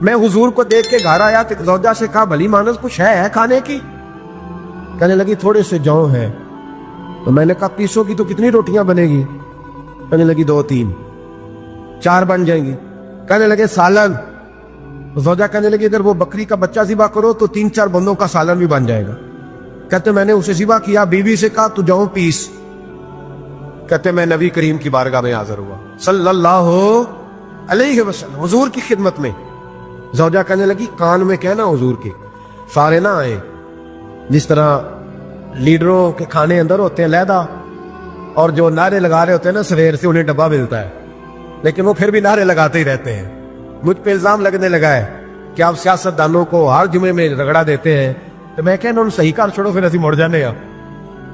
میں حضور کو دیکھ کے گھر آیا تو زوجہ سے کہا بھلی مانس کچھ ہے کھانے کی؟ کہنے لگی تھوڑے سے جو ہیں۔ تو میں نے کہا پیسوں کی تو کتنی روٹیاں بنے گی؟ کہنے لگی 2-3 4 بن جائیں گی۔ کہنے لگے سالن؟ زوجہ کہنے لگی اگر وہ بکری کا بچہ ذبح کرو تو 3-4 بندوں کا سالن بھی بن جائے گا۔ کہتے میں نے اسے ذبح کیا، بیوی سے کہا تو جاؤ پیس۔ کہتے میں نبی کریم کی بارگاہ میں حاضر ہوا صلی اللہ علیہ وسلم، حضور کی خدمت میں۔ زوجہ کہنے لگی کان میں کہنا حضور کے سارے نہ آئے، جس طرح لیڈروں کے کھانے اندر ہوتے ہیں علیحدہ، اور جو نعرے لگا رہے ہوتے ہیں نا سویر سے انہیں ڈبہ ملتا ہے، لیکن وہ پھر بھی نعرے لگاتے ہی رہتے ہیں۔ مجھ پہ الزام لگنے لگا ہے کہ آپ سیاست دانوں کو ہر جمعے میں رگڑا دیتے ہیں، تو میں کہنا انہوں صحیح کار چھوڑو، پھر اسی مڑ جانے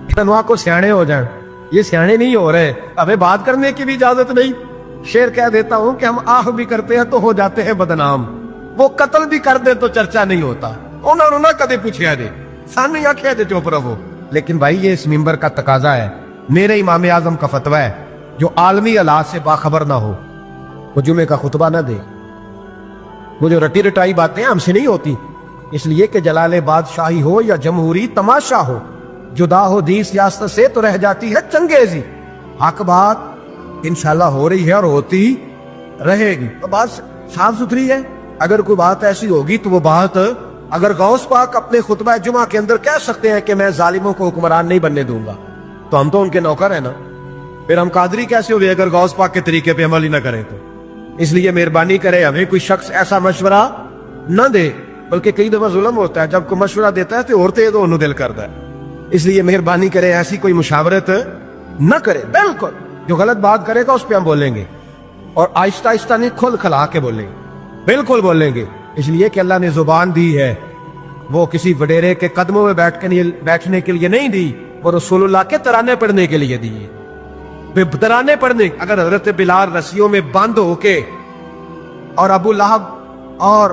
تنوا کو سیانے ہو جائیں۔ یہ سیانے نہیں ہو رہے، ہمیں بات کرنے کی بھی اجازت نہیں۔ شعر کہہ دیتا ہوں کہ ہم آہ بھی کرتے ہیں تو ہو جاتے ہیں بدنام، وہ قتل بھی کر دے تو چرچا نہیں ہوتا۔ انہوں نے کدے پوچھا دے سانو یا کہہ دے چپ رہو، لیکن بھائی یہ اس ممبر کا تقاضا ہے، میرے امام اعظم کا فتویٰ ہے، جو عالمی حالات سے باخبر نہ ہو وہ جمعے کا خطبہ نہ دے۔ وہ جو رٹی رٹائی باتیں ہم سے نہیں ہوتی، اس لیے کہ جلال بادشاہی ہو یا جمہوری تماشا ہو، جدا ہو دین سیاست سے تو رہ جاتی ہے چنگیزی۔ حق بات انشاءاللہ ہو رہی ہے اور ہوتی رہے گی، تو بات صاف ستھری ہے۔ اگر کوئی بات ایسی ہوگی تو وہ بات، اگر غوث پاک اپنے خطبہ جمعہ کے اندر کہہ سکتے ہیں کہ میں ظالموں کو حکمران نہیں بننے دوں گا، تو ہم تو ان کے نوکر ہیں نا، پھر ہم قادری کیسے ہوئے اگر غوث پاک کے طریقے پہ عمل ہی نہ کریں تو؟ اس لیے مہربانی کرے ہمیں کوئی شخص ایسا مشورہ نہ دے، بلکہ کئی دفعہ ظلم ہوتا ہے، جب کوئی مشورہ دیتا ہے تو عورتیں تو انہوں دل کرتا ہے، اس لیے مہربانی کرے ایسی کوئی مشاورت نہ کرے۔ بالکل جو غلط بات کرے گا اس پہ ہم بولیں گے، اور آہستہ آہستہ نہیں، کھل کھلا کے بولیں گے، بالکل بولیں گے، اس لیے کہ اللہ نے زبان دی ہے، وہ کسی وڈیرے کے قدموں میں بیٹھنے کے لیے نہیں دی، وہ رسول اللہ کے ترانے پڑھنے کے لیے دی ہے۔ ترانے پڑھنے، اگر حضرت بلال رسیوں میں بند ہو کے اور ابو لہب اور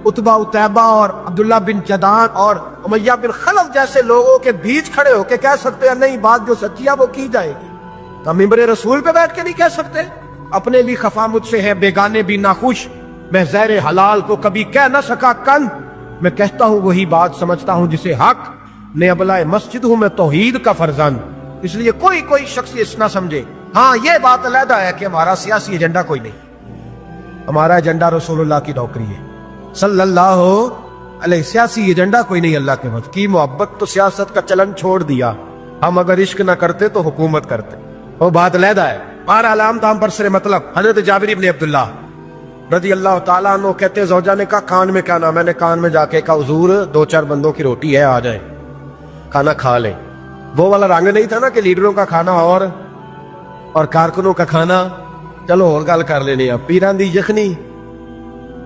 عتبہ اتیبہ اور عبداللہ بن جدان اور امیہ بن خلف جیسے لوگوں کے بیچ کھڑے ہو کے کہہ سکتے ہیں نہیں بات جو سچی ہے وہ کی جائے گی، تو ممبر رسول پہ بیٹھ کے نہیں کہہ سکتے؟ اپنے بھی خفا مجھ سے ہے، بیگانے بھی ناخوش، میں زہر حلال کو کبھی کہہ نہ سکا کن، میں کہتا ہوں وہی بات سمجھتا ہوں جسے حق نے ابلائے مسجد ہوں میں توحید کا فرزند۔ اس لیے کوئی شخص اس نہ سمجھے۔ ہاں یہ بات علیحدہ ہے کہ ہمارا سیاسی ایجنڈا کوئی نہیں، ہمارا ایجنڈا رسول اللہ کی نوکری ہے صلی اللہ علیہ، سیاسی ایجنڈا کوئی نہیں۔ اللہ کے وقت کی محبت تو سیاست کا چلن چھوڑ دیا، ہم اگر عشق نہ کرتے تو حکومت کرتے، وہ بات علیحدہ ہے۔ ہمارا علام دام پر سر مطلب حضرت جابر بن عبداللہ رضی اللہ تعالیٰ عنہ کہتے زوجہ نے کہا کان میں کیا نام، میں نے کان میں جا کے کہا حضور 2-4 بندوں کی روٹی ہے، آ جائیں کھانا کھا لیں۔ وہ والا رنگ نہیں تھا نا کہ لیڈروں کا کھانا اور کارکنوں کا کھانا چلو اور گل کر لینی، پیران دی یخنی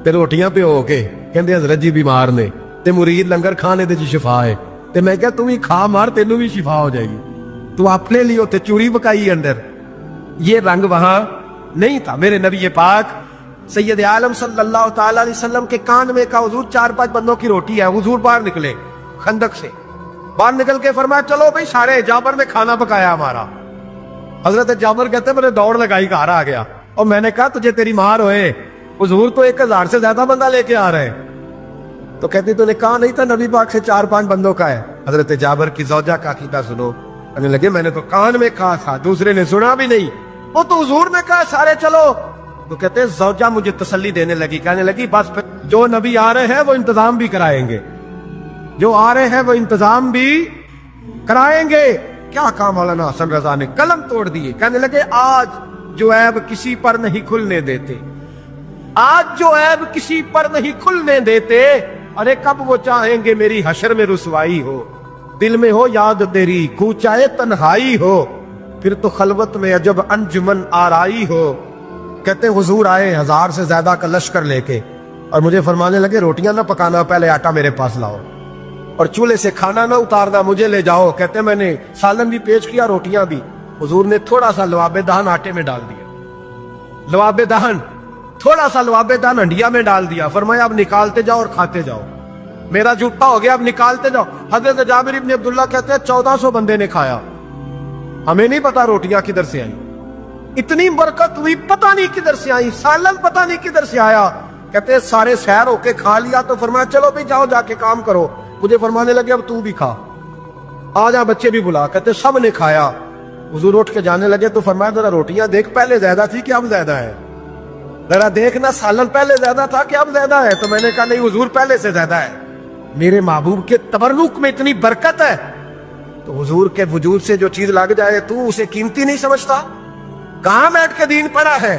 تے روٹیاں پہ ہو کے کہندے حضرت جی بیمار نے تے مرید لنگر کھانے دے جی شفا ہے، تے میں کہا تم ہی کھا مار تینوں بھی شفا ہو جائے گی، تو اپنے لیے تے چوری پکائی اندر۔ یہ رنگ وہاں نہیں تھا۔ میرے نبی پاک سید عالم صلی اللہ تعالی علیہ وسلم کے کان میں کہا حضور 4-5 بندوں کی روٹی ہے۔ حضور باہر نکلے خندق سے، باہر نکل کے فرمایا چلو بھائی سارے، جابر نے کھانا پکایا ہمارا۔ حضرت جابر کہتے ہیں میں نے دوڑ لگائی گھر آ گیا، اور میں نے کہا تجھے تیری مار ہوئے، حضور تو 1000 سے زیادہ بندہ لے کے آ رہے ہیں۔ تو کہتی تو نے کہا نہیں تھا نبی پاک سے 4-5 بندوں کا ہے۔ حضرت جابر کی زوجہ کا عقیدہ سنو، کہنے لگے میں نے تو کان میں کہا تھا، دوسرے نے سنا بھی نہیں، وہ تو حضور نے کہا سارے چلو۔ تو کہتے ہیں زوجہ مجھے تسلی دینے لگی، کہنے لگی بس پھر جو نبی آ رہے ہیں وہ انتظام بھی کرائیں گے، جو آ رہے ہیں وہ انتظام بھی کرائیں گے۔ کیا کام مولانا حسن رضا نے قلم توڑ دیے، کہنے لگے آج جو عیب کسی پر نہیں کھلنے دیتے، آج جو عیب کسی پر نہیں کھلنے دیتے، ارے کب وہ چاہیں گے میری حشر میں رسوائی ہو، دل میں ہو یاد تیری کوچائے تنہائی ہو، پھر تو خلوت میں عجب انجمن آرائی ہو۔ کہتے ہیں حضور آئے 1000 سے زیادہ کا لشکر لے کے، اور مجھے فرمانے لگے روٹیاں نہ پکانا، پہلے آٹا میرے پاس لاؤ، اور چولہے سے کھانا نہ اتارنا، مجھے لے جاؤ۔ کہتے ہیں میں نے سالن بھی پیش کیا، روٹیاں بھی۔ حضور نے تھوڑا سا لواب دہن آٹے میں ڈال دیا، لواب دہن، تھوڑا سا لواب دہن ہنڈیا میں ڈال دیا، فرمایا اب نکالتے جاؤ اور کھاتے جاؤ، میرا جھوٹا ہو گیا اب نکالتے جاؤ۔ حضرت جابر بن عبداللہ کہتے ہیں 1400 بندے نے کھایا، ہمیں نہیں پتا روٹیاں کدھر سے آئیں، اتنی برکت ہوئی پتہ نہیں کدھر سے آئی، سالن پتہ نہیں کدھر سے آیا۔ کہتے سارے سیر ہو کے کھا لیا تو فرمایا چلو بھی جاؤ جا کے کام کرو. مجھے فرمانے لگے اب تو بھی کھا, آ جا بچے بھی بلا. کہتے سب نے کھایا. حضور اٹھ کے جانے لگے تو فرمایا ذرا روٹیاں دیکھ, پہلے زیادہ تھی کہ اب زیادہ ہے, ذرا دیکھنا سالن پہلے زیادہ تھا کہ اب زیادہ ہے. تو میں نے کہا نہیں حضور پہلے سے زیادہ ہے, میرے محبوب کے تبرک میں اتنی برکت ہے. تو حضور کے وجود سے جو چیز لگ جائے تو اسے قیمتی نہیں سمجھتا. کہاں بیٹھ کے دین پڑھا ہے,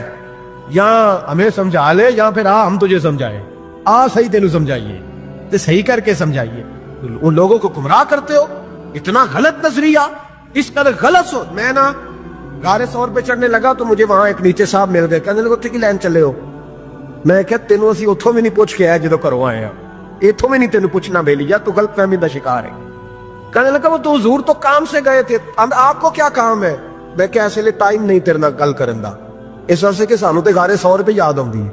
یا ہمیں سمجھا لے یا پھر ہم تجھے سمجھائیں. صحیح تینوں سمجھائیے تو صحیح کر کے سمجھائیے. ان لوگوں کو گمراہ کرتے ہو, اتنا غلط نظریہ, اس قدر غلط سو. میں نا غار ثور پہ چڑھنے لگا تو مجھے وہاں ایک نیچے صاحب مل گئے, کہنے لگے کی لین چلے ہو. میں کہ تینوں اسی اتھوں میں نہیں پوچھ کے آیا جدو کرو آئے ہیں, اتھوں میں نہیں تینوں پوچھنا بے لیا, تو غلط فہمی دا شکار ہے. کہنے لگا وہ تو حضور تو کام سے گئے تھے, آپ کو کیا کام ہے. میں کہ ایسے لئے ٹائم نہیں تیرنا گل کرن دا, اس وجہ سے کہ سانو تے غار ثور پہ یاد آؤں دی.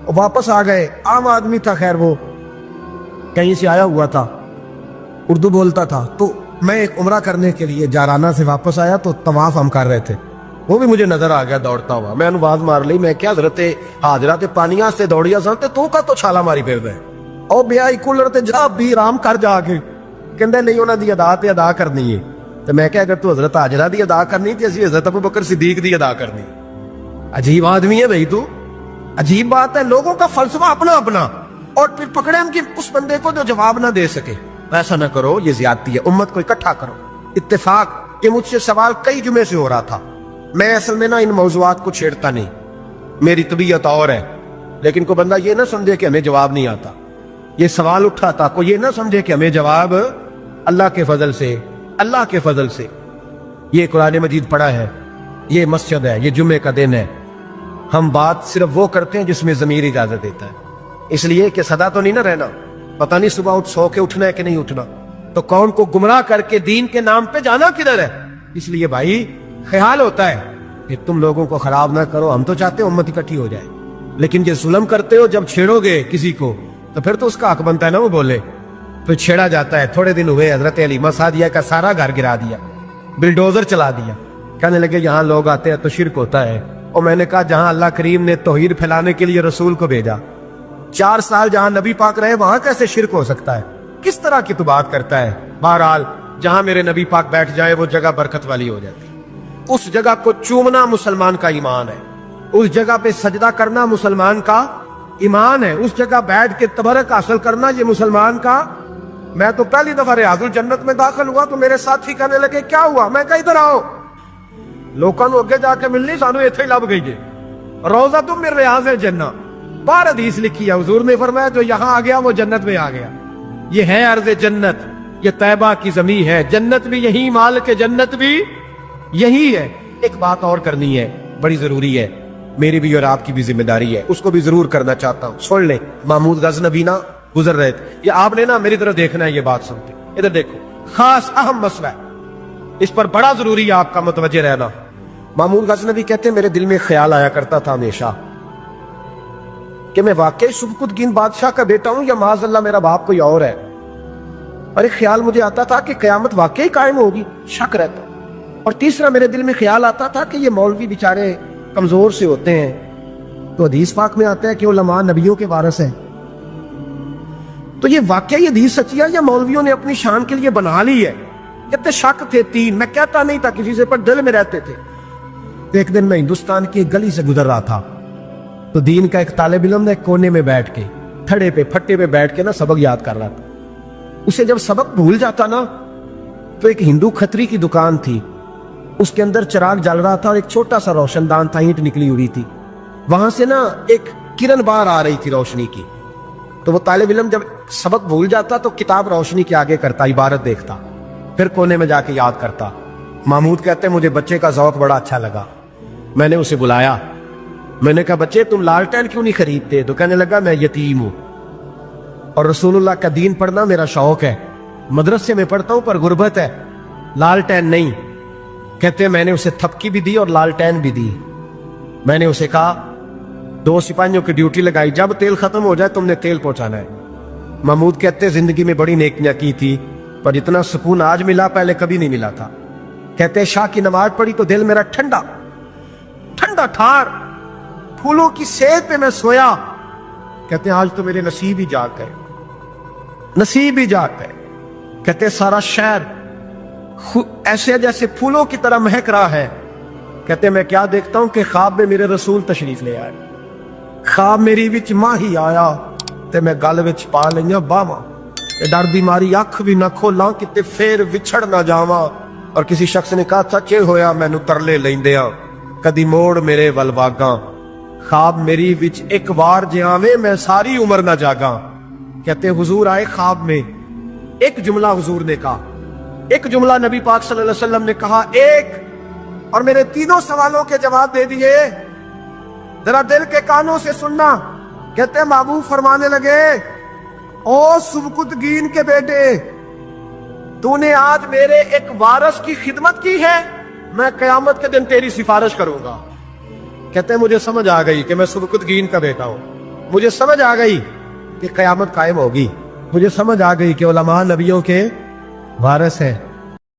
واپس آ گئے, عام آدمی تھا, خیر وہ کہیں سے آیا ہوا تھا, اردو بولتا تھا. تو میں ایک عمرہ کرنے کے لیے جارانہ سے واپس آیا تو طواف ہم کر رہے تھے, وہ بھی مجھے نظر آ گیا دوڑتا ہوا. میں انواز مار لی, میں کیا حضرت حاضرہ تے پانیاں سے دوڑیا سن تے تو کا تو چھالا ماری پھر دے او بیا کولر تے جا بھی آرام کر جا کے. کہندے نہیں انہاں دی ادا تے ادا کرنی ہے. تو میں کہا اگر تو حضرت حاجرہ دی ادا کرنی تے اسی حضرت ابوبکر صدیق دی ادا کرنی. عجیب آدمی ہے بھائی تو, عجیب بات ہے. لوگوں کا فلسفہ اپنا اپنا, اور پھر پکڑے ہم کہ اس بندے کو جو جواب نہ دے سکے. ایسا نہ کرو, یہ زیادتی ہے. امت کو اکٹھا کرو. اتفاق کہ مجھ سے سوال کئی جمعے سے ہو رہا تھا. میں اصل میں نا ان موضوعات کو چھیڑتا نہیں, میری طبیعت اور ہے. لیکن کوئی بندہ یہ نہ سمجھے کہ ہمیں جواب نہیں آتا. یہ سوال اٹھا تھا, کوئی یہ نہ سمجھے کہ ہمیں جواب اللہ کے فضل سے, اللہ کے فضل سے. یہ قرآن مجید پڑھا ہے, یہ مسجد ہے, یہ جمعے کا دن ہے. ہم بات صرف وہ کرتے ہیں جس میں ضمیر اجازت دیتا ہے. اس لیے کہ سدا تو نہیں نہ رہنا, پتہ نہیں صبح سو کے اٹھنا ہے کہ نہیں اٹھنا, تو قوم کو گمراہ کر کے دین کے نام پہ جانا کدھر ہے. اس لیے بھائی خیال ہوتا ہے کہ تم لوگوں کو خراب نہ کرو. ہم تو چاہتے ہیں امت اکٹھی ہو جائے, لیکن یہ ظلم کرتے ہو, جب چھیڑو گے کسی کو تو پھر تو اس کا حق بنتا ہے نا وہ بولے. پھر چھیڑا جاتا ہے. تھوڑے دن ہوئے حضرت علیمہ سعدیہ کا سارا گھر گرا دیا, بلڈوزر چلا دیا. کہنے لگے یہاں لوگ آتے ہیں تو شرک ہوتا ہے. اور میں نے کہا جہاں اللہ کریم نے توحید پھیلانے کے لیے رسول کو بھیجا, 4 سال جہاں نبی پاک رہے, وہاں کیسے شرک ہو سکتا ہے؟ کس طرح کی تو بات کرتا ہے. بہرحال جہاں میرے نبی پاک بیٹھ جائے وہ جگہ برکت والی ہو جاتی. اس جگہ کو چومنا مسلمان کا ایمان ہے, اس جگہ پہ سجدہ کرنا مسلمان کا ایمان ہے, اس جگہ بیٹھ کے تبرک حاصل کرنا یہ مسلمان کا. میں تو پہلی دفعہ ریاض الجنت میں داخل ہوا تو میرے ساتھی کہنے لگے کیا ہوا. میں کہا ادھر آؤ, لوکاں نو اگے جا کے ملنی, سانو ایتھے ہی لب گئی جے روضہ من ریاض الجنہ. بار حدیث لکھی ہے, حضور نے فرمایا جو یہاں آ گیا وہ جنت میں آ گیا. یہ ہے ارض جنت, یہ طیبہ کی زمین ہے. جنت بھی یہی, مالک جنت بھی یہی ہے. ایک بات اور کرنی ہے, بڑی ضروری ہے, میری بھی اور آپ کی بھی ذمہ داری ہے, اس کو بھی ضرور کرنا چاہتا ہوں. سن لیں, محمود غزنوی نا گزر رہے تھے, یہ آپ نے نا میری طرف دیکھنا ہے, یہ بات سنتے ادھر دیکھو, خاص اہم مسئلہ ہے, اس پر بڑا ضروری ہے آپ کا متوجہ رہنا. محمود غزنوی کہتے ہیں میرے دل میں خیال آیا کرتا تھا ہمیشہ کہ میں واقعی سبکتگین بادشاہ کا بیٹا ہوں یا معاذ اللہ میرا باپ کوئی اور ہے. اور ایک خیال مجھے آتا تھا کہ قیامت واقعی قائم ہوگی, شک رہتا. اور تیسرا میرے دل میں خیال آتا تھا کہ یہ مولوی بیچارے کمزور سے ہوتے ہیں, تو حدیث پاک میں آتا ہے کہ علماء نبیوں کے وارث ہیں. تو یہ واقعی حدیث سچی ہے یا مولویوں نے اپنی شان کے لیے بنا لی ہے؟ کہتے شک تھے 3, میں کہتا نہیں تھا کسی سے, پر دل میں رہتے تھے. ایک دن میں ہندوستان کی ایک گلی سے گزر رہا تھا تو دین کا ایک طالب علم نے کونے میں بیٹھ کے, تھڑے پہ پھٹے پہ بیٹھ کے نا سبق یاد کر رہا تھا. اسے جب سبق بھول جاتا نا تو ایک ہندو کھتری کی دکان تھی, اس کے اندر چراغ جل رہا تھا اور ایک چھوٹا سا روشن دان تھا, اینٹ نکلی ہوئی تھی, وہاں سے نا ایک کرن بار آ رہی تھی روشنی کی. تو وہ طالب علم جب سبق بھول جاتا تو کتاب روشنی کے آگے کرتا, عبارت دیکھتا, پھر کونے میں جا کے یاد کرتا. محمود کہتے ہیں مجھے بچے کا ذوق بڑا اچھا لگا, میں نے اسے بلایا. میں نے کہا بچے تم لالٹین کیوں نہیں خریدتے؟ تو کہنے لگا میں یتیم ہوں اور رسول اللہ کا دین پڑھنا میرا شوق ہے, مدرسے میں پڑھتا ہوں پر غربت ہے, لالٹین نہیں. کہتے ہیں میں نے اسے تھپکی بھی دی اور لالٹین بھی دی. میں نے اسے کہا 2 سپاہیوں کی ڈیوٹی لگائی, جب تیل ختم ہو جائے تم نے تیل پہنچانا ہے. محمود کہتے ہیں زندگی میں بڑی نیکیاں کی تھی پر اتنا سکون آج ملا پہلے کبھی نہیں ملا تھا. کہتے ہیں شاہ کی نماز پڑھی تو دل میرا ٹھنڈا ٹھنڈا ٹھار, پھولوں کی سیت پہ میں سویا. کہتے ہیں آج تو میرے نصیب ہی جاگ گئے، نصیب ہی جاگ گئے۔ کہتے ہیں سارا شہر ایسے جیسے پھولوں کی طرح مہک رہا ہے۔ کہتے ہیں میں کیا دیکھتا ہوں کہ خواب میں میرے رسول تشریف لے آئے، خواب میری وچ ماہی آیا تے میں گل وچ پا لئیاں باواں، ڈر دی ماری اکھ بھی نہ کھولاں کتے پھر وچھڑ نہ جاواں۔ اور کسی شخص نے کہا تھا کہ ہویا مینوں ترلے لیندیاں کدی موڑ میرے ول واگاں، خواب میری وچ ایک وار جے آویں میں ساری عمر نہ جاگاں۔ کہتے حضور آئے خواب میں، ایک جملہ حضور نے کہا، ایک جملہ نبی پاک صلی اللہ علیہ وسلم نے کہا ایک، اور میرے تینوں سوالوں کے جواب دے دیے۔ ذرا دل کے کانوں سے سننا۔ کہتے ہیں محبوب فرمانے لگے او سبکتگین کے بیٹے، تو نے آج میرے ایک وارث کی خدمت کی ہے، میں قیامت کے دن تیری سفارش کروں گا۔ کہتے ہیں مجھے سمجھ آ گئی کہ میں سبکتگین کا بیٹا ہوں، مجھے سمجھ آ گئی کہ قیامت قائم ہوگی، مجھے سمجھ آ گئی کہ علماء نبیوں کے وارث ہیں۔